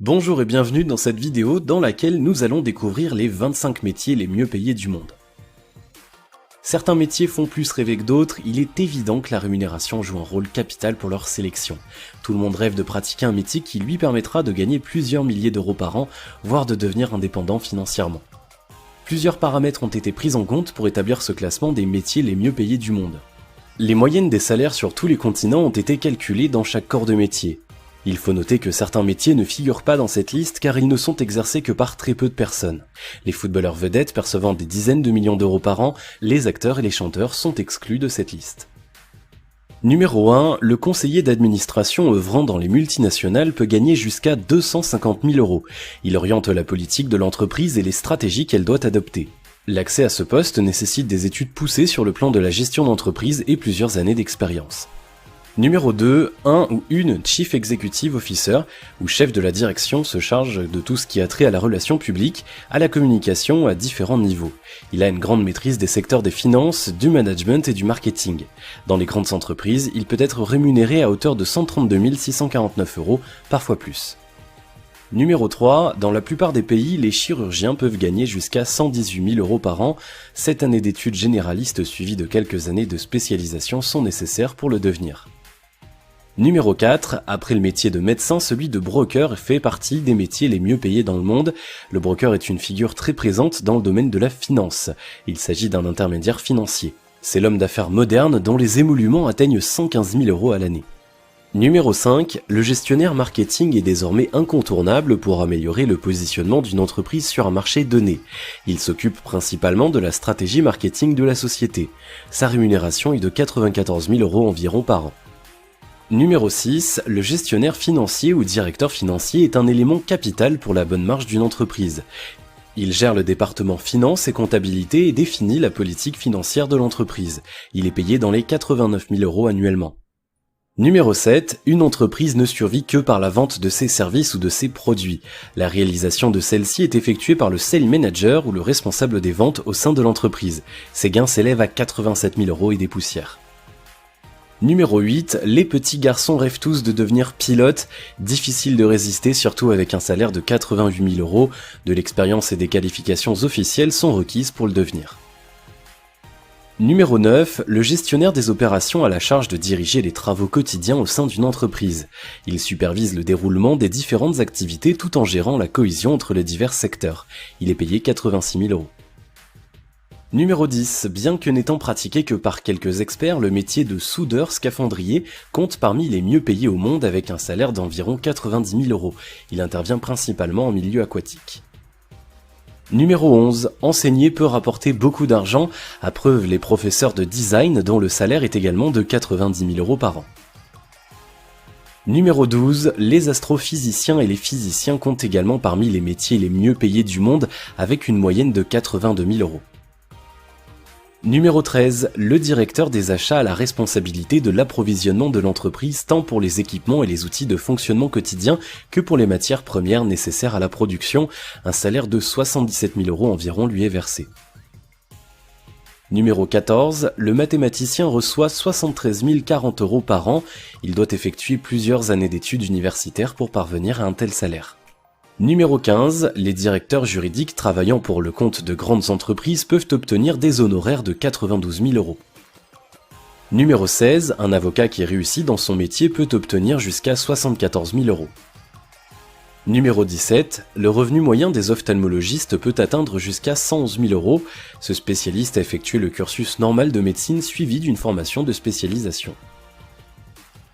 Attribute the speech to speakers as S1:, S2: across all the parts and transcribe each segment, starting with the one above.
S1: Bonjour et bienvenue dans cette vidéo dans laquelle nous allons découvrir les 25 métiers les mieux payés du monde. Certains métiers font plus rêver que d'autres, il est évident que la rémunération joue un rôle capital pour leur sélection. Tout le monde rêve de pratiquer un métier qui lui permettra de gagner plusieurs milliers d'euros par an, voire de devenir indépendant financièrement. Plusieurs paramètres ont été pris en compte pour établir ce classement des métiers les mieux payés du monde. Les moyennes des salaires sur tous les continents ont été calculées dans chaque corps de métier. Il faut noter que certains métiers ne figurent pas dans cette liste car ils ne sont exercés que par très peu de personnes. Les footballeurs vedettes percevant des dizaines de millions d'euros par an, les acteurs et les chanteurs sont exclus de cette liste. Numéro 1, le conseiller d'administration œuvrant dans les multinationales peut gagner jusqu'à 250 000 euros. Il oriente la politique de l'entreprise et les stratégies qu'elle doit adopter. L'accès à ce poste nécessite des études poussées sur le plan de la gestion d'entreprise et plusieurs années d'expérience. Numéro 2, un ou une Chief Executive Officer, ou chef de la direction, se charge de tout ce qui a trait à la relation publique, à la communication à différents niveaux. Il a une grande maîtrise des secteurs des finances, du management et du marketing. Dans les grandes entreprises, il peut être rémunéré à hauteur de 132 649 euros, parfois plus. Numéro 3, dans la plupart des pays, les chirurgiens peuvent gagner jusqu'à 118 000 euros par an. 7 années d'études généralistes suivies de quelques années de spécialisation sont nécessaires pour le devenir. Numéro 4, après le métier de médecin, celui de broker fait partie des métiers les mieux payés dans le monde. Le broker est une figure très présente dans le domaine de la finance. Il s'agit d'un intermédiaire financier. C'est l'homme d'affaires moderne dont les émoluments atteignent 115 000 euros à l'année. Numéro 5, le gestionnaire marketing est désormais incontournable pour améliorer le positionnement d'une entreprise sur un marché donné. Il s'occupe principalement de la stratégie marketing de la société. Sa rémunération est de 94 000 euros environ par an. Numéro 6, le gestionnaire financier ou directeur financier est un élément capital pour la bonne marche d'une entreprise. Il gère le département finance et comptabilité et définit la politique financière de l'entreprise. Il est payé dans les 89 000 euros annuellement. Numéro 7, une entreprise ne survit que par la vente de ses services ou de ses produits. La réalisation de celle-ci est effectuée par le sales manager ou le responsable des ventes au sein de l'entreprise. Ses gains s'élèvent à 87 000 euros et des poussières. Numéro 8, les petits garçons rêvent tous de devenir pilotes. Difficile de résister, surtout avec un salaire de 88 000 euros. De l'expérience et des qualifications officielles sont requises pour le devenir. Numéro 9, le gestionnaire des opérations a la charge de diriger les travaux quotidiens au sein d'une entreprise. Il supervise le déroulement des différentes activités tout en gérant la cohésion entre les divers secteurs. Il est payé 86 000 euros. Numéro 10, bien que n'étant pratiqué que par quelques experts, le métier de soudeur scaphandrier compte parmi les mieux payés au monde avec un salaire d'environ 90 000 euros. Il intervient principalement en milieu aquatique. Numéro 11, enseigner peut rapporter beaucoup d'argent, à preuve les professeurs de design dont le salaire est également de 90 000 euros par an. Numéro 12, les astrophysiciens et les physiciens comptent également parmi les métiers les mieux payés du monde avec une moyenne de 82 000 euros. Numéro 13, le directeur des achats a la responsabilité de l'approvisionnement de l'entreprise tant pour les équipements et les outils de fonctionnement quotidien que pour les matières premières nécessaires à la production. Un salaire de 77 000 euros environ lui est versé. Numéro 14, le mathématicien reçoit 73 040 euros par an. Il doit effectuer plusieurs années d'études universitaires pour parvenir à un tel salaire. Numéro 15, les directeurs juridiques travaillant pour le compte de grandes entreprises peuvent obtenir des honoraires de 92 000 euros. Numéro 16, un avocat qui réussit dans son métier peut obtenir jusqu'à 74 000 euros. Numéro 17, le revenu moyen des ophtalmologistes peut atteindre jusqu'à 111 000 euros. Ce spécialiste a effectué le cursus normal de médecine suivi d'une formation de spécialisation.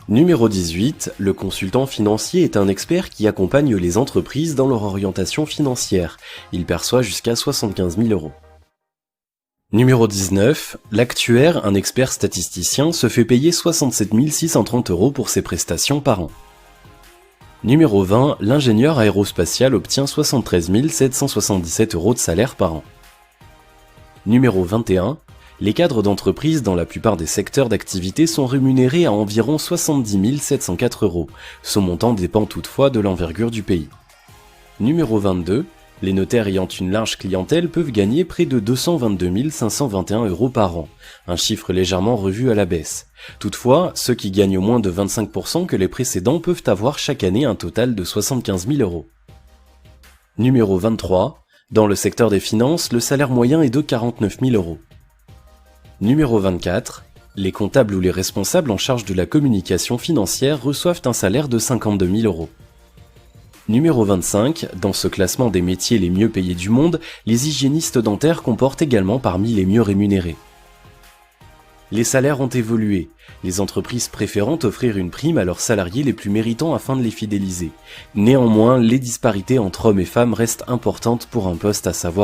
S1: Numéro 18, le consultant financier est un expert qui accompagne les entreprises dans leur orientation financière. Il perçoit jusqu'à 75 000 euros. Numéro 19, l'actuaire, un expert statisticien, se fait payer 67 630 euros pour ses prestations par an. Numéro 20, l'ingénieur aérospatial obtient 73 777 euros de salaire par an. Numéro 21, les cadres d'entreprise dans la plupart des secteurs d'activité sont rémunérés à environ 70 704 euros. Ce montant dépend toutefois de l'envergure du pays. Numéro 22, les notaires ayant une large clientèle peuvent gagner près de 222 521 euros par an, un chiffre légèrement revu à la baisse. Toutefois, ceux qui gagnent moins de 25% que les précédents peuvent avoir chaque année un total de 75 000 euros. Numéro 23. Dans le secteur des finances, le salaire moyen est de 49 000 euros. Numéro 24. Les comptables ou les responsables en charge de la communication financière reçoivent un salaire de 52 000 euros. Numéro 25. Dans ce classement des métiers les mieux payés du monde, les hygiénistes dentaires comportent également parmi les mieux rémunérés. Les salaires ont évolué, les entreprises préférant offrir une prime à leurs salariés les plus méritants afin de les fidéliser. Néanmoins, les disparités entre hommes et femmes restent importantes pour un poste à savoir